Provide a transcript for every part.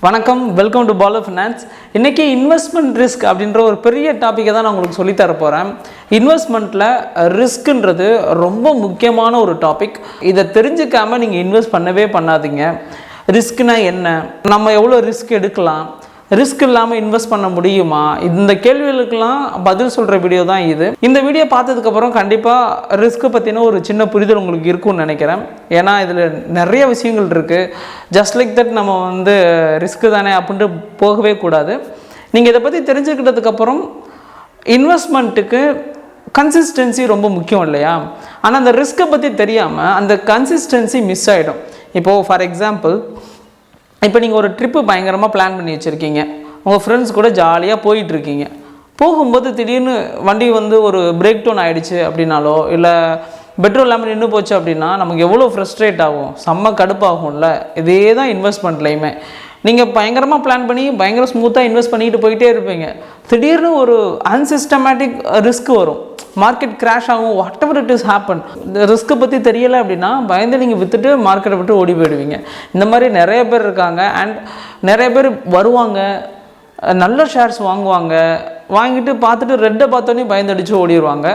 வணக்கம், welcome to Balu finance. இன்றைக்கி investment risk அப்படின்ற ஒரு பெரிய டாப்பிக்கை தான் நான் உங்களுக்கு சொல்லித்தர போகிறேன். இன்வெஸ்ட்மெண்ட்டில் ரிஸ்க்குன்றது ரொம்ப முக்கியமான ஒரு டாபிக். இதை தெரிஞ்சுக்காமல் நீங்கள் இன்வெஸ்ட் பண்ணவே பண்ணாதீங்க. ரிஸ்க்னா என்ன, நம்ம எவ்வளோ ரிஸ்க் எடுக்கலாம், ரிஸ்க் இல்லாமல் இன்வெஸ்ட் பண்ண முடியுமா, இந்த கேள்விகளுக்கெல்லாம் பதில் சொல்கிற வீடியோ தான் இது. இந்த வீடியோ பார்த்ததுக்கப்புறம் கண்டிப்பாக ரிஸ்க்கை பற்றின ஒரு சின்ன புரிதல் உங்களுக்கு இருக்கும்னு நினைக்கிறேன். ஏன்னா இதில் நிறைய விஷயங்கள் இருக்குது. ஜஸ்ட் லைக் தட் நம்ம ரிஸ்க்கு தானே அப்படின்ட்டு போகவே கூடாது. நீங்கள் இதை பற்றி தெரிஞ்சுக்கிட்டதுக்கப்புறம் இன்வெஸ்ட்மெண்ட்டுக்கு கன்சிஸ்டன்சி ரொம்ப முக்கியம் இல்லையா? ஆனால் அந்த ரிஸ்க்கை பற்றி தெரியாமல் அந்த கன்சிஸ்டன்சி மிஸ் ஆகிடும். இப்போது ஃபார் எக்ஸாம்பிள், இப்போ நீங்கள் ஒரு ட்ரிப்பு பயங்கரமாக பிளான் பண்ணி வச்சுருக்கீங்க, உங்கள் ஃப்ரெண்ட்ஸ் கூட ஜாலியாக போயிட்டுருக்கீங்க. போகும்போது திடீர்னு வண்டி ஒரு பிரேக் டவுன் ஆகிடுச்சு அப்படின்னாலோ, இல்லை பெட்ரோல் இல்லாமல் நின்று போச்சு அப்படின்னா நமக்கு எவ்வளோ ஃப்ரஸ்ட்ரேட் ஆகும், செம்ம கடுப்பாகும்ல. இதே தான் இன்வெஸ்ட்மெண்ட்லையுமே. நீங்கள் பயங்கரமாக பிளான் பண்ணி பயங்கர ஸ்மூத்தாக இன்வெஸ்ட் பண்ணிட்டு போயிட்டே இருப்பீங்க. திடீர்னு ஒரு அன்சிஸ்டமேட்டிக் ரிஸ்க் வரும், மார்க்கெட் கிராஷ் ஆகும், what ever it is happen. இந்த ரிஸ்க்கை பற்றி தெரியலை அப்படின்னா பயந்து நீங்கள் விற்றுட்டு மார்க்கெட்டை விட்டு ஓடி போயிடுவீங்க. இந்த மாதிரி நிறைய பேர் இருக்காங்க. அண்ட் நிறைய பேர் வருவாங்க, நல்ல ஷேர்ஸ் வாங்குவாங்க, வாங்கிட்டு பார்த்துட்டு ரெட்டை பார்த்தோன்னே பயந்தடிச்சு ஓடிடுவாங்க.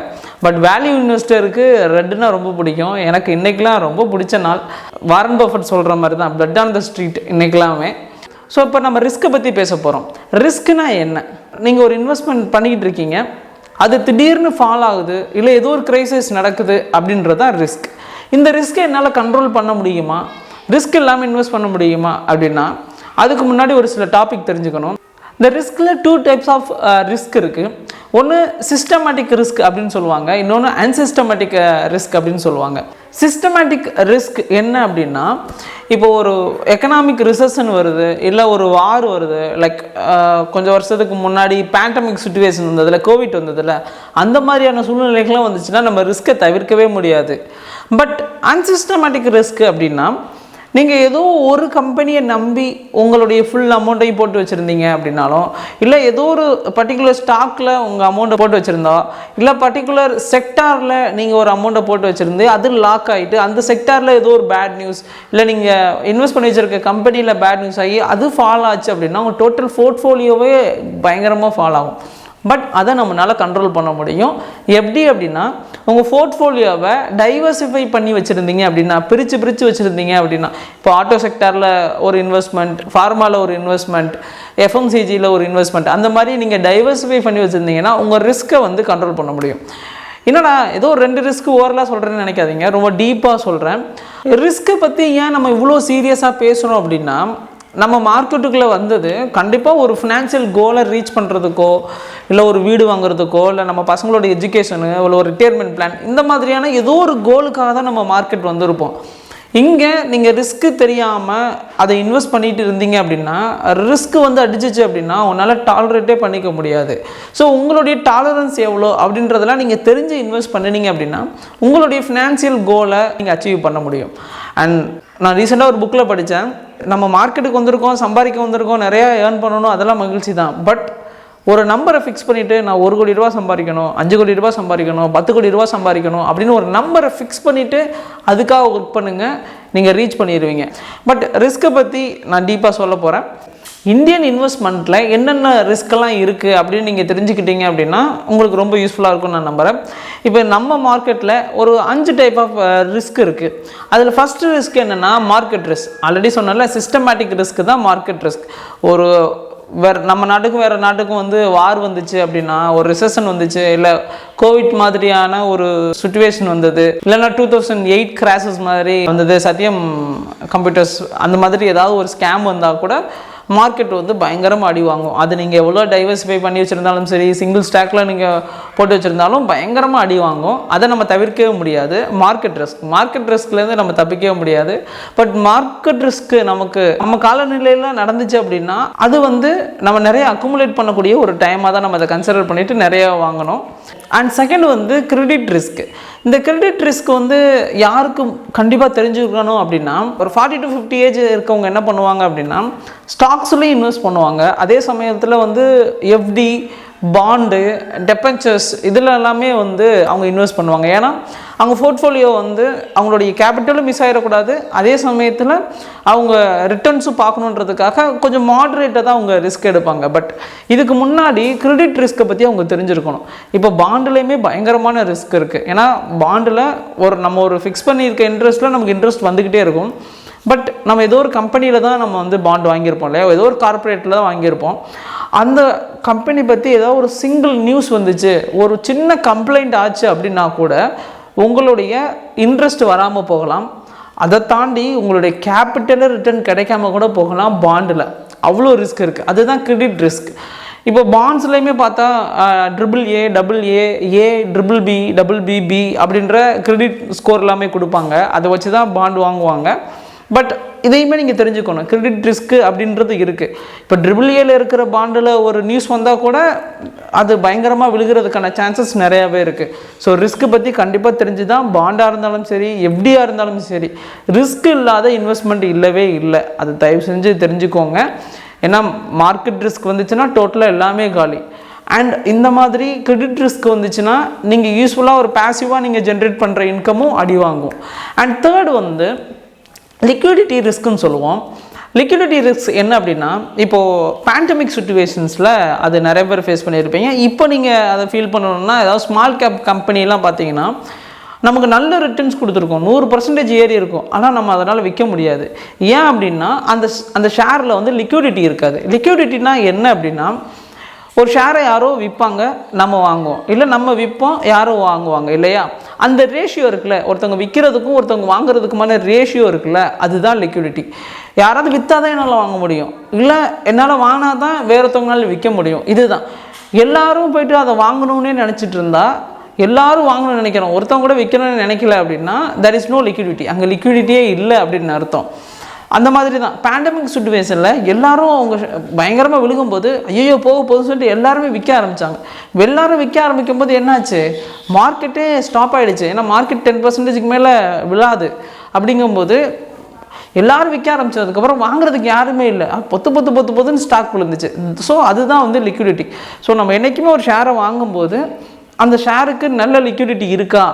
பட் வேல்யூ இன்வெஸ்டருக்கு ரெட்டுன்னா ரொம்ப பிடிக்கும். எனக்கு இன்றைக்கெலாம் ரொம்ப பிடிச்ச நாள். வாரன் பஃபட் சொல்கிற மாதிரி தான், பிளட் ஆன் த ஸ்ட்ரீட் இன்றைக்கெல்லாமே. ஸோ இப்போ நம்ம ரிஸ்க்கை பற்றி பேச போகிறோம். ரிஸ்க்குனா என்ன? நீங்கள் ஒரு இன்வெஸ்ட்மெண்ட் பண்ணிக்கிட்டு இருக்கீங்க, அது திடீர்னு ஃபால் ஆகுது, இல்லை ஏதோ ஒரு கிரைசிஸ் நடக்குது அப்படின்றது தான் ரிஸ்க். இந்த ரிஸ்க்கை என்னால் கண்ட்ரோல் பண்ண முடியுமா, ரிஸ்க் இல்லாமல் இன்வெஸ்ட் பண்ண முடியுமா அப்படின்னா அதுக்கு முன்னாடி ஒரு சில டாபிக் தெரிஞ்சுக்கணும். இந்த ரிஸ்கில் 2 டைப்ஸ் ஆஃப் ரிஸ்க் இருக்குது. ஒன்று சிஸ்டமேட்டிக் ரிஸ்க் அப்படின்னு சொல்லுவாங்க, இன்னொன்று அன்சிஸ்டமேட்டிக் ரிஸ்க் அப்படின்னு சொல்லுவாங்க. சிஸ்டமேட்டிக் ரிஸ்க் என்ன அப்படின்னா, இப்போ ஒரு எக்கனாமிக் ரிசெஷன் வருது, இல்லை ஒரு வார் வருது, லைக் கொஞ்சம் வருஷத்துக்கு முன்னாடி பேண்டமிக் சுச்சுவேஷன் வந்ததில்ல, கோவிட் வந்ததில்ல, அந்த மாதிரியான சூழ்நிலைகள்லாம் வந்துச்சுன்னா நம்ம ரிஸ்க்கை தவிர்க்கவே முடியாது. பட் அன்சிஸ்டமேட்டிக் ரிஸ்க் அப்படின்னா, நீங்கள் ஏதோ ஒரு கம்பெனியை நம்பி உங்களுடைய ஃபுல் அமௌண்ட்டையும் போட்டு வச்சுருந்தீங்க அப்படின்னாலும், இல்லை ஏதோ ஒரு பர்டிகுலர் ஸ்டாக்கில் உங்கள் அமௌண்ட்டை போட்டு வச்சுருந்தா, இல்லை பர்டிகுலர் செக்டாரில் நீங்கள் ஒரு அமௌண்ட்டை போட்டு வச்சுருந்து அது லாக் ஆகிட்டு அந்த செக்டாரில் ஏதோ ஒரு பேட் நியூஸ், இல்லை நீங்கள் இன்வெஸ்ட் பண்ணி வச்சுருக்க கம்பெனியில் பேட் நியூஸ் ஆகி அது ஃபால் ஆச்சு அப்படின்னா உங்கள் டோட்டல் போர்ட்ஃபோலியோவே பயங்கரமாக ஃபால் ஆகும். பட் அதை நம்மளால் கண்ட்ரோல் பண்ண முடியும். எப்படி அப்படின்னா, உங்கள் போர்ட்ஃபோலியோவை டைவர்சிஃபை பண்ணி வச்சுருந்தீங்க அப்படின்னா, பிரித்து வச்சுருந்தீங்க அப்படின்னா, இப்போ ஆட்டோ செக்டாரில் ஒரு இன்வெஸ்ட்மெண்ட், ஃபார்மாவில் ஒரு இன்வெஸ்ட்மெண்ட், எஃப்எம்சிஜியில் ஒரு இன்வெஸ்ட்மெண்ட், அந்த மாதிரி நீங்கள் டைவர்சிஃபை பண்ணி வச்சுருந்தீங்கன்னா உங்கள் ரிஸ்க்கை கண்ட்ரோல் பண்ண முடியும். என்னடா ஏதோ 2 ரிஸ்க் ஓவரலாக சொல்கிறேன்னு நினைக்காதீங்க, ரொம்ப டீப்பாக சொல்கிறேன். ரிஸ்க்கை பற்றி ஏன் நம்ம இவ்வளோ சீரியஸாக பேசுகிறோம் அப்படின்னா, நம்ம மார்க்கெட்டுக்குள்ளே வந்தது கண்டிப்பாக ஒரு ஃபினான்ஷியல் கோலை ரீச் பண்ணுறதுக்கோ, இல்லை ஒரு வீடு வாங்குறதுக்கோ, இல்லை நம்ம பசங்களோட எஜுகேஷனு, இல்லை ஒரு ரிட்டையர்மெண்ட் பிளான், இந்த மாதிரியான ஏதோ ஒரு கோலுக்காக தான் நம்ம மார்க்கெட் வந்திருப்போம். இங்கே நீங்கள் ரிஸ்க்கு தெரியாமல் அதை இன்வெஸ்ட் பண்ணிட்டு இருந்தீங்க அப்படின்னா, ரிஸ்க்கு அடிச்சிச்சு அப்படின்னா உன்னால் டாலரேட்டே பண்ணிக்க முடியாது. ஸோ உங்களுடைய டாலரன்ஸ் எவ்வளோ அப்படின்றதெல்லாம் நீங்கள் தெரிஞ்சு இன்வெஸ்ட் பண்ணினீங்க அப்படின்னா உங்களுடைய ஃபினான்ஷியல் கோலை நீங்கள் அச்சீவ் பண்ண முடியும். அண்ட் நான் ரீசெண்டாக ஒரு புக்கில் படித்தேன், நம்ம மார்க்கெட்டுக்கு வந்திருக்கோம், சம்பாதிக்க வந்திருக்கோம், நிறையா ஏர்ன் பண்ணணும், அதெல்லாம் மகிழ்ச்சி தான். பட் ஒரு நம்பரை ஃபிக்ஸ் பண்ணிவிட்டு நான் 1 கோடி ரூபா சம்பாதிக்கணும், 5 கோடி ரூபா சம்பாதிக்கணும், 10 கோடி ரூபா சம்பாதிக்கணும் அப்படின்னு ஒரு நம்பரை ஃபிக்ஸ் பண்ணிவிட்டு அதுக்காக ஒர்க் பண்ணுங்கள், நீங்கள் ரீச் பண்ணிடுவீங்க. பட் ரிஸ்க்கை பற்றி நான் டீப்பாக சொல்ல போகிறேன். இந்தியன் இன்வெஸ்ட்மெண்ட்டில் என்னென்ன ரிஸ்க்கெல்லாம் இருக்குது அப்படின்னு நீங்கள் தெரிஞ்சுக்கிட்டீங்க அப்படின்னா உங்களுக்கு ரொம்ப யூஸ்ஃபுல்லாக இருக்கும்னு நான் நம்புகிறேன். இப்போ நம்ம மார்க்கெட்டில் ஒரு 5 டைப் ஆஃப் ரிஸ்க் இருக்குது. அதில் ஃபஸ்ட்டு ரிஸ்க் என்னென்னா மார்க்கெட் ரிஸ்க். ஆல்ரெடி சொன்னால சிஸ்டமேட்டிக் ரிஸ்க் தான் மார்க்கெட் ரிஸ்க். ஒரு நம்ம நாட்டுக்கும் வேறு நாட்டுக்கும் வார் வந்துச்சு அப்படின்னா, ஒரு ரிசெஷன் வந்துச்சு, இல்லை கோவிட் மாதிரியான ஒரு சுச்சுவேஷன் வந்தது, இல்லைன்னா 2008 கிராஷஸ் மாதிரி வந்தது, சத்தியம் கம்ப்யூட்டர்ஸ் அந்த மாதிரி ஏதாவது ஒரு ஸ்கேம் வந்தால் கூட மார்க்கெட் பயங்கரமாக அடி வாங்கும். அது நீங்கள் எவ்வளோ டைவர்சிஃபை பண்ணி வச்சுருந்தாலும் சரி, சிங்கிள் ஸ்டாக்கில் நீங்கள் போட்டு வச்சுருந்தாலும் பயங்கரமாக அடி வாங்கும். அதை நம்ம தவிர்க்கவே முடியாது. மார்க்கெட் ரிஸ்க்லேருந்து நம்ம தப்பிக்கவே முடியாது. பட் மார்க்கெட் ரிஸ்க்கு நம்ம காலநிலையில் நடந்துச்சு அப்படின்னா அது நம்ம நிறைய அக்குமுலேட் பண்ணக்கூடிய ஒரு டைமாக தான் நம்ம அதை கன்சிடர் பண்ணிவிட்டு நிறைய வாங்கணும். And second credit risk. இந்த கிரெடிட் ரிஸ்க் யாருக்கும் கண்டிப்பாக தெரிஞ்சுக்கணும் அப்படின்னா, ஒரு 40 to 50 ஏஜ் இருக்கவங்க என்ன பண்ணுவாங்க அப்படின்னா, ஸ்டாக்ஸ்லேயும் இன்வெஸ்ட் பண்ணுவாங்க. அதே சமயத்தில் எஃப்டி, பாண்டு, டெபென்ச்சர்ஸ் இதில் எல்லாமே வந்து அவங்க இன்வெஸ்ட் பண்ணுவாங்க. ஏன்னா அவங்க போர்ட்ஃபோலியோ வந்து அவங்களுடைய கேபிட்டலும் மிஸ் ஆகிடக்கூடாது, அதே சமயத்தில் அவங்க ரிட்டர்ன்ஸும் பார்க்கணுன்றதுக்காக கொஞ்சம் மாடரேட்டாக தான் அவங்க ரிஸ்க் எடுப்பாங்க. பட் இதுக்கு முன்னாடி கிரெடிட் ரிஸ்க்கை பற்றி அவங்க தெரிஞ்சிருக்கணும். இப்போ பாண்டுலேயுமே பயங்கரமான ரிஸ்க் இருக்குது. ஏன்னா பாண்டில் நம்ம ஒரு ஃபிக்ஸ் பண்ணியிருக்க இன்ட்ரெஸ்ட்டில் நமக்கு இன்ட்ரெஸ்ட் வந்துக்கிட்டே இருக்கும். பட் நம்ம ஏதோ ஒரு கம்பெனியில் தான் நம்ம வந்து பாண்ட் வாங்கியிருப்போம் இல்லையா, ஏதோ ஒரு கார்ப்பரேட்டில் தான் வாங்கியிருப்போம். அந்த கம்பெனி பற்றி ஏதோ ஒரு சிங்கிள் நியூஸ் வந்துச்சு, ஒரு சின்ன கம்ப்ளைண்ட் ஆச்சு அப்படின்னா கூட உங்களுடைய இன்ட்ரெஸ்ட் வராமல் போகலாம். அதை தாண்டி உங்களுடைய கேபிட்டலில் ரிட்டர்ன் கிடைக்காம கூட போகலாம். பாண்டில் அவ்வளோ ரிஸ்க் இருக்குது. அதுதான் கிரெடிட் ரிஸ்க். இப்போ பாண்ட்ஸ்லேயுமே பார்த்தா AAA, AA, BBB, BBB அப்படின்ற கிரெடிட் ஸ்கோர் எல்லாமே கொடுப்பாங்க. அதை வச்சு தான் பாண்ட் வாங்குவாங்க. பட் இதையுமே நீங்கள் தெரிஞ்சுக்கணும், கிரெடிட் ரிஸ்க்கு அப்படின்றது இருக்குது. இப்போ AAAல இருக்கிற பாண்டில் ஒரு நியூஸ் வந்தால் கூட அது பயங்கரமாக விழுகிறதுக்கான சான்சஸ் நிறையாவே இருக்குது. ஸோ ரிஸ்க்கு பற்றி கண்டிப்பாக தெரிஞ்சு தான் பாண்டாக இருந்தாலும் சரி, எஃப்டியாக இருந்தாலும் சரி, ரிஸ்க் இல்லாத இன்வெஸ்ட்மெண்ட் இல்லவே இல்லை. அது தயவு செஞ்சு தெரிஞ்சுக்கோங்க. ஏன்னா மார்க்கெட் ரிஸ்க் வந்துச்சுன்னா டோட்டலாக எல்லாமே காலி. அண்ட் இந்த மாதிரி கிரெடிட் ரிஸ்க் வந்துச்சுன்னா நீங்கள் யூஸ்ஃபுல்லாக ஒரு பேசிவாக நீங்கள் ஜென்ரேட் பண்ணுற இன்கமும் அடி வாங்கும். அண்ட் தேர்ட் வந்து லிக்விடிட்டி ரிஸ்க்குன்னு சொல்லுவோம். லிக்விடிட்டி ரிஸ்க் என்ன அப்படின்னா, இப்போது பேண்டமிக் சுச்சுவேஷன்ஸில் அது நிறைய பேர் ஃபேஸ் பண்ணியிருப்பீங்க. இப்போ நீங்கள் அதை ஃபீல் பண்ணணுன்னா, ஏதாவது ஸ்மால் கேப் கம்பெனிலாம் பார்த்தீங்கன்னா நமக்கு நல்ல ரிட்டர்ன்ஸ் கொடுத்துருக்கோம், 100% ஏறி இருக்கும். ஆனால் நம்ம அதனால் விற்க முடியாது. ஏன் அப்படின்னா அந்த ஷேரில் வந்து லிக்விடிட்டி இருக்காது. லிக்விடிட்டினா என்ன அப்படின்னா, ஒரு ஷேரை யாரோ விற்பாங்க, நம்ம வாங்குவோம், இல்லை நம்ம விற்போம், யாரோ வாங்குவாங்க இல்லையா. அந்த ரேஷியோ இருக்குல்ல, ஒருத்தவங்க விற்கிறதுக்கும் ஒருத்தவங்க வாங்குறதுக்குமான ரேஷியோ இருக்குல்ல, அதுதான் லிக்விடிட்டி. யாராவது விற்றா தான் என்னால் வாங்க முடியும், இல்லை என்னால் வாங்கினா தான் வேறொருத்தவங்களால விற்க முடியும். இதுதான். எல்லாரும் போய்ட்டு அதை வாங்கணும்னே நினச்சிட்டு இருந்தா, எல்லாரும் வாங்கணும்னு நினைக்கிறோம், ஒருத்தவங்க கூட விற்கணும்னு நினைக்கல அப்படின்னா there is no liquidity. அங்கே லிக்விடிட்டியே இல்லை அப்படின்னு அர்த்தம். அந்த மாதிரி தான் பேண்டமிக் சுச்சுவேஷனில் எல்லாரும் அவங்க பயங்கரமாக விழுகும்போது ஐயோ போக போகுதுன்னு சொல்லிட்டு எல்லாருமே விற்க ஆரம்பித்தாங்க. எல்லாரும் விற்க ஆரம்பிக்கும் போது என்னாச்சு, மார்க்கெட்டே ஸ்டாப் ஆகிடுச்சு. ஏன்னா மார்க்கெட் 10%க்கு மேலே விழாது. அப்படிங்கும்போது எல்லாரும் விற்க ஆரம்பித்ததுக்கப்புறம் வாங்குறதுக்கு யாருமே இல்லை. பொத்துன்னு ஸ்டாக் விழுந்துச்சு. ஸோ அதுதான் வந்து லிக்விடிட்டி. ஸோ நம்ம என்றைக்குமே ஒரு ஷேரை வாங்கும்போது அந்த ஷேருக்கு நல்ல லிக்விடிட்டி இருக்கா,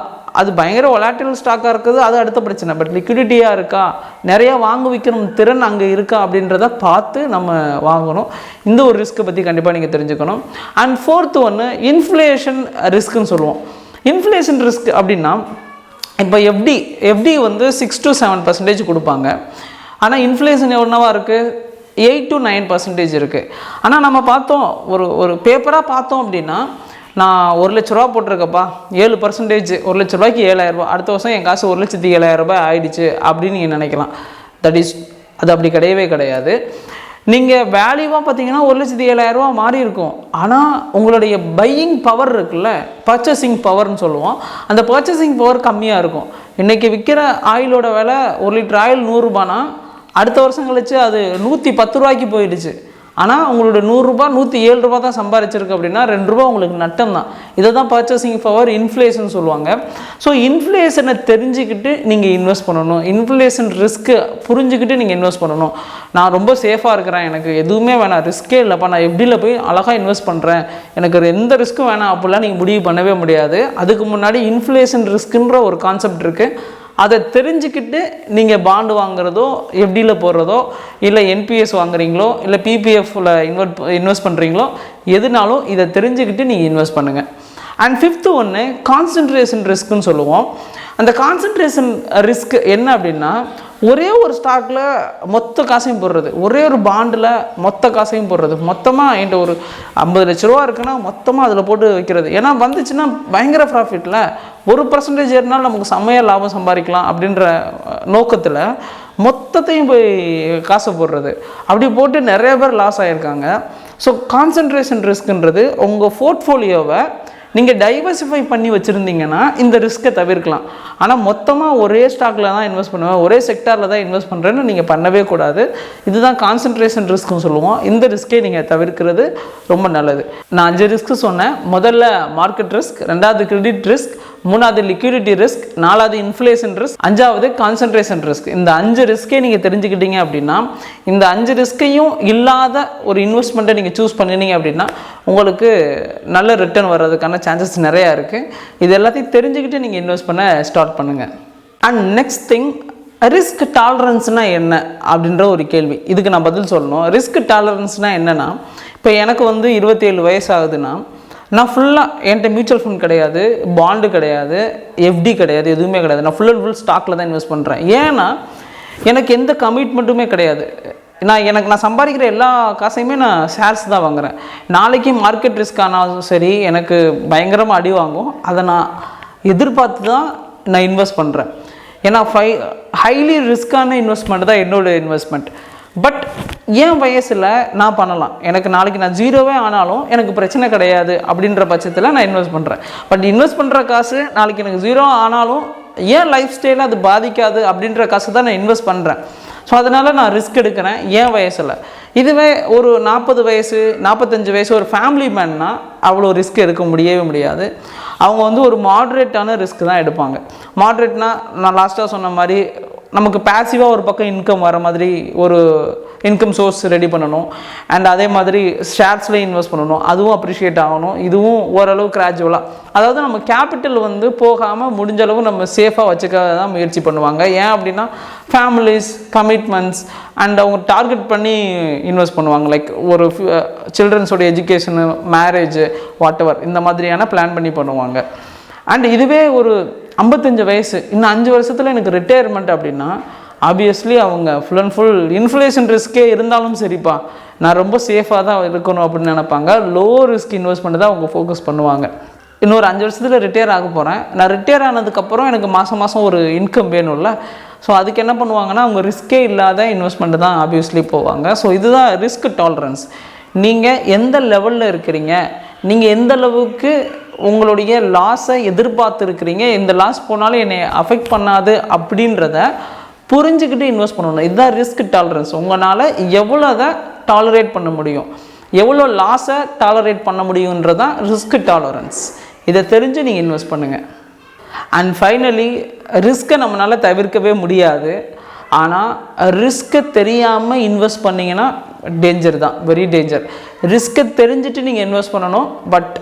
அது பயங்கர வொலாட்டில் ஸ்டாக்காக இருக்குது, அது அடுத்த பிரச்சனை. பட் லிக்விடிட்டியாக இருக்கா, நிறையா வாங்க விற்கணும் திறன் அங்கே இருக்கா அப்படின்றத பார்த்து நம்ம வாங்கணும். இந்த ஒரு ரிஸ்க்கை பற்றி கண்டிப்பாக நீங்கள் தெரிஞ்சுக்கணும். அண்ட் ஃபோர்த்து ஒன்று இன்ஃப்ளேஷன் ரிஸ்க்குன்னு சொல்லுவோம். இன்ஃப்ளேஷன் ரிஸ்க் அப்படின்னா, இப்போ எஃப்டி வந்து 6 to 7% கொடுப்பாங்க. ஆனால் இன்ஃப்ளேஷன் எவ்வளோவா இருக்குது, 8 to 9% இருக்குது. ஆனால் நம்ம பார்த்தோம், ஒரு பேப்பராக பார்த்தோம் அப்படின்னா, நான் 1 லட்ச ரூபா போட்டிருக்கப்பா, 7%, 1 லட்ச ரூபாய்க்கு 7,000 ரூபா, அடுத்த வருஷம் என் காசு 1,07,000 ரூபாய் ஆயிடுச்சு அப்படின்னு நீங்கள் நினைக்கலாம். அது அப்படி கிடையவே கிடையாது. நீங்கள் வேல்யூவாக பார்த்தீங்கன்னா 1,07,000 ரூபா மாறி இருக்கும். ஆனால் உங்களுடைய பையிங் பவர் இருக்குல்ல, பர்ச்சேசிங் பவர்னு சொல்லுவோம், அந்த பர்ச்சேசிங் பவர் கம்மியாக இருக்கும். இன்றைக்கி விற்கிற ஆயிலோட விலை 1 லிட்டர் ஆயில் 100 ரூபானா, அடுத்த வருஷம் கழிச்சு அது 110 ரூபாய்க்கு போயிடுச்சு. ஆனால் உங்களோட 100 ரூபா 107 ரூபா தான் சம்பாதிச்சிருக்கு அப்படின்னா 2 ரூபா உங்களுக்கு நட்டம் தான். இதை தான் பர்ச்சேசிங் பவர் இன்ஃப்ளேஷன் சொல்லுவாங்க. ஸோ இன்ஃப்ளேஷனை தெரிஞ்சுக்கிட்டு நீங்கள் இன்வெஸ்ட் பண்ணணும். இன்ஃப்ளேஷன் ரிஸ்க்கு புரிஞ்சுக்கிட்டு நீங்கள் இன்வெஸ்ட் பண்ணணும். நான் ரொம்ப சேஃபாக இருக்கிறேன், எனக்கு எதுவுமே வேணாம், ரிஸ்க்கே இல்லைப்பா, நான் எப்படியில் போய் அழகாக இன்வெஸ்ட் பண்ணுறேன், எனக்கு எந்த ரிஸ்க்கும் வேணாம் அப்படிலாம் நீங்கள் முடிவு பண்ணவே முடியாது. அதுக்கு முன்னாடி இன்ஃப்ளேஷன் ரிஸ்க்குன்ற ஒரு கான்செப்ட் இருக்குது. அதை தெரிஞ்சுக்கிட்டு நீங்கள் பாண்டு வாங்குறதோ, எஃப்டியில் போடுறதோ, இல்லை என்பிஎஸ் வாங்குறீங்களோ, இல்லை பிபிஎஃப்பில் இன்வெஸ்ட் பண்ணுறீங்களோ, எதுனாலும் இதை தெரிஞ்சுக்கிட்டு நீங்கள் இன்வெஸ்ட் பண்ணுங்கள். அண்ட் ஃபிஃப்த்து ஒன்று கான்சன்ட்ரேஷன் ரிஸ்க்குன்னு சொல்லுவோம். அந்த கான்சன்ட்ரேஷன் ரிஸ்க் என்ன அப்படின்னா, ஒரே ஒரு ஸ்டாக்கில் மொத்த காசையும் போடுறது, ஒரே ஒரு பாண்டில் மொத்த காசையும் போடுறது, மொத்தமாக என்கிட்ட ஒரு 50 லட்ச ரூபா இருக்குன்னா மொத்தமாக அதில் போட்டு வைக்கிறது. ஏன்னா வந்துச்சுன்னா பயங்கர ப்ராஃபிட்டில் 1% ஏறினாலும் நமக்கு செம்மையாக லாபம் சம்பாதிக்கலாம் அப்படின்ற நோக்கத்தில் மொத்தத்தையும் போய் காசை போடுறது. அப்படி போட்டு நிறைய பேர் லாஸ் ஆகியிருக்காங்க. ஸோ கான்சன்ட்ரேஷன் ரிஸ்க்குன்றது உங்கள் போர்ட்ஃபோலியோவை நீங்கள் டைவர்சிஃபை பண்ணி வச்சுருந்தீங்கன்னா இந்த ரிஸ்க்கை தவிர்க்கலாம். ஆனால் மொத்தமாக ஒரே ஸ்டாக்கில் தான் இன்வெஸ்ட் பண்ணுவேன், ஒரே செக்டாரில் தான் இன்வெஸ்ட் பண்ணுறேன்னு நீங்கள் பண்ணவே கூடாது. இதுதான் கான்சன்ட்ரேஷன் ரிஸ்க்குன்னு சொல்லுவோம். இந்த ரிஸ்க்கை நீங்கள் தவிர்க்கிறது ரொம்ப நல்லது. நான் 5 ரிஸ்க்கு சொன்னேன். முதல்ல மார்க்கெட் ரிஸ்க், ரெண்டாவது கிரெடிட் ரிஸ்க், மூணாவது லிக்விடிட்டி ரிஸ்க், நாலாவது இன்ஃப்ளேஷன் ரிஸ்க், அஞ்சாவது கான்சன்ட்ரேஷன் ரிஸ்க். இந்த 5 ரிஸ்க்கே நீங்கள் தெரிஞ்சுக்கிட்டீங்க அப்படின்னா, இந்த 5 ரிஸ்க்கையும் இல்லாத ஒரு இன்வெஸ்ட்மெண்ட்டை நீங்கள் சூஸ் பண்ணினீங்க அப்படின்னா உங்களுக்கு நல்ல ரிட்டர்ன் வர்றதுக்கான சான்சஸ் நிறையா இருக்குது. இது எல்லாத்தையும் தெரிஞ்சுக்கிட்டு நீங்கள் இன்வெஸ்ட் பண்ண ஸ்டார்ட் பண்ணுங்கள். அண்ட் நெக்ஸ்ட் திங், ரிஸ்க் டாலரன்ஸ்னால் என்ன அப்படின்ற ஒரு கேள்வி. இதுக்கு நான் பதில் சொல்லணும். ரிஸ்க் டாலரன்ஸ்னால் என்னென்னா, இப்போ எனக்கு 27 வயசு ஆகுதுன்னா, நான் ஃபுல்லாக என்கிட்ட மியூச்சுவல் ஃபண்ட் கிடையாது, பாண்டு கிடையாது, எஃப்டி கிடையாது, எதுவுமே கிடையாது. நான் ஃபுல் அண்ட் ஃபுல் ஸ்டாக்கில் தான் இன்வெஸ்ட் பண்ணுறேன். ஏன்னா எனக்கு எந்த கமிட்மெண்ட்டுமே கிடையாது. நான் சம்பாதிக்கிற எல்லா காசையுமே நான் ஷேர்ஸ் தான் வாங்குகிறேன். நாளைக்கு மார்க்கெட் ரிஸ்க் ஆனாலும் சரி, எனக்கு பயங்கரமாக அடி வாங்கும். அதை நான் எதிர்பார்த்து தான் நான் இன்வெஸ்ட் பண்ணுறேன். ஏன்னா ஹைலி ரிஸ்க்கான இன்வெஸ்ட்மெண்ட் தான் என்னோடய இன்வெஸ்ட்மெண்ட். பட் என் வயசில் நான் பண்ணலாம். எனக்கு நாளைக்கு நான் 0வே ஆனாலும் எனக்கு பிரச்சனை கிடையாது அப்படின்ற பட்சத்தில் நான் இன்வெஸ்ட் பண்ணுறேன். பட் இன்வெஸ்ட் பண்ணுற காசு நாளைக்கு எனக்கு 0 ஆனாலும் ஏன் லைஃப் ஸ்டைலை அது பாதிக்காது அப்படின்ற காசு தான் நான் இன்வெஸ்ட் பண்ணுறேன். ஸோ அதனால் நான் ரிஸ்க் எடுக்கிறேன் என் வயசில். இதுவே ஒரு 40 வயசு 45 வயசு ஒரு ஃபேமிலி மேன்னா அவ்வளோ ரிஸ்க் எடுக்க முடியவே முடியாது. அவங்க ஒரு மாட்ரேட்டான ரிஸ்க் தான் எடுப்பாங்க. மாட்ரேட்னா நான் லாஸ்ட்டாக சொன்ன மாதிரி நமக்கு பேசிவாக ஒரு பக்கம் இன்கம் வர மாதிரி ஒரு இன்கம் சோர்ஸ் ரெடி பண்ணணும். அண்ட் அதே மாதிரி ஷேர்ஸில் இன்வெஸ்ட் பண்ணணும், அதுவும் அப்ரிஷியேட் ஆகணும். இதுவும் ஓரளவு கிராஜுவலாக, அதாவது நம்ம கேபிட்டல் போகாமல் முடிஞ்ச அளவு நம்ம சேஃபாக வச்சுக்க தான் முயற்சி பண்ணுவாங்க. ஏன் அப்படின்னா ஃபேமிலிஸ், கமிட்மெண்ட்ஸ் அண்ட் அவங்க டார்கெட் பண்ணி இன்வெஸ்ட் பண்ணுவாங்க. லைக் ஒரு சில்ட்ரன்ஸோட எஜுகேஷனு, மேரேஜ், வாட் எவர் இந்த மாதிரியான பிளான் பண்ணி பண்ணுவாங்க. அண்ட் இதுவே ஒரு 55 வயசு, இன்னும் 5 வருஷத்தில் எனக்கு ரிட்டையர்மெண்ட் அப்படின்னா ஆப்வியஸ்லி அவங்க ஃபுல் அண்ட் ஃபுல் இன்ஃப்ளேஷன் ரிஸ்க்கே இருந்தாலும் சரிப்பா, நான் ரொம்ப சேஃபாக தான் இருக்கணும் அப்படின்னு நினைப்பாங்க. லோ ரிஸ்க் இன்வெஸ்ட்மெண்ட் தான் அவங்க ஃபோக்கஸ் பண்ணுவாங்க. இன்னொரு 5 வருஷத்தில் ரிட்டையர் ஆக போகிறேன், நான் ரிட்டையர் ஆனதுக்கப்புறம் எனக்கு மாதம் ஒரு இன்கம் வேணும்ல. ஸோ அதுக்கு என்ன பண்ணுவாங்கன்னா அவங்க ரிஸ்க்கே இல்லாத இன்வெஸ்ட்மெண்ட் தான் ஆப்வியஸ்லி போவாங்க. ஸோ இதுதான் ரிஸ்க் டாலரன்ஸ். நீங்கள் எந்த லெவலில் இருக்கிறீங்க, நீங்கள் எந்த அளவுக்கு உங்களுடைய லாஸை எதிர்பார்த்துருக்கிறீங்க, இந்த லாஸ் போனாலும் என்னை அஃபெக்ட் பண்ணாது அப்படின்றத புரிஞ்சுக்கிட்டு இன்வெஸ்ட் பண்ணணும். இதுதான் ரிஸ்க் டாலரன்ஸ். உங்களால் எவ்வளோ அதை டாலரேட் பண்ண முடியும், எவ்வளோ லாஸை டாலரேட் பண்ண முடியுன்றதான் ரிஸ்க் டாலரன்ஸ். இதை தெரிஞ்சு நீங்கள் இன்வெஸ்ட் பண்ணுங்கள். அண்ட் ஃபைனலி, ரிஸ்க்கை நம்மளால் தவிர்க்கவே முடியாது. ஆனால் ரிஸ்க்கை தெரியாமல் இன்வெஸ்ட் பண்ணிங்கன்னா டேஞ்சர் தான், வெரி டேஞ்சர். ரிஸ்க்கை தெரிஞ்சுட்டு நீங்கள் இன்வெஸ்ட் பண்ணணும். பட்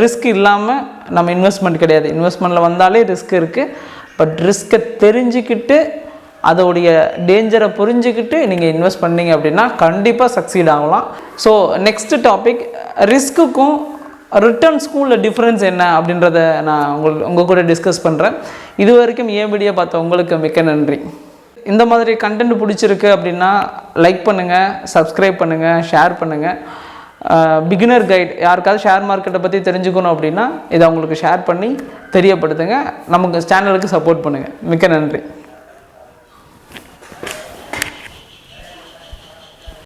ரிஸ்க் இல்லாமல் நம்ம இன்வெஸ்ட்மெண்ட் கிடையாது. இன்வெஸ்ட்மெண்ட்டில் வந்தாலே ரிஸ்க் இருக்குது. பட் ரிஸ்க்கை தெரிஞ்சுக்கிட்டு அதோடைய டேஞ்சரை புரிஞ்சுக்கிட்டு நீங்கள் இன்வெஸ்ட் பண்ணிங்க அப்படின்னா கண்டிப்பாக சக்சீட் ஆகலாம். ஸோ நெக்ஸ்ட் டாபிக், ரிஸ்க்குக்கும் ரிட்டர்ன்ஸ்க்கும் உள்ள டிஃப்ரென்ஸ் என்ன அப்படின்றத நான் உங்கள் கூட டிஸ்கஸ் பண்ணுறேன். இது வரைக்கும் என் வீடியோ பார்த்த உங்களுக்கு மிக்க நன்றி. இந்த மாதிரி கண்டென்ட் பிடிச்சிருக்கு அப்படின்னா லைக் பண்ணுங்கள், சப்ஸ்கிரைப் பண்ணுங்கள், ஷேர் பண்ணுங்கள். பிகினர் கைட், யாருக்காவது ஷேர் மார்க்கெட்டை பற்றி தெரிஞ்சுக்கணும் அப்படின்னா இதை அவங்களுக்கு ஷேர் பண்ணி தெரியப்படுத்துங்க. நமக்கு சேனலுக்கு சப்போர்ட் பண்ணுங்கள். மிக்க நன்றி.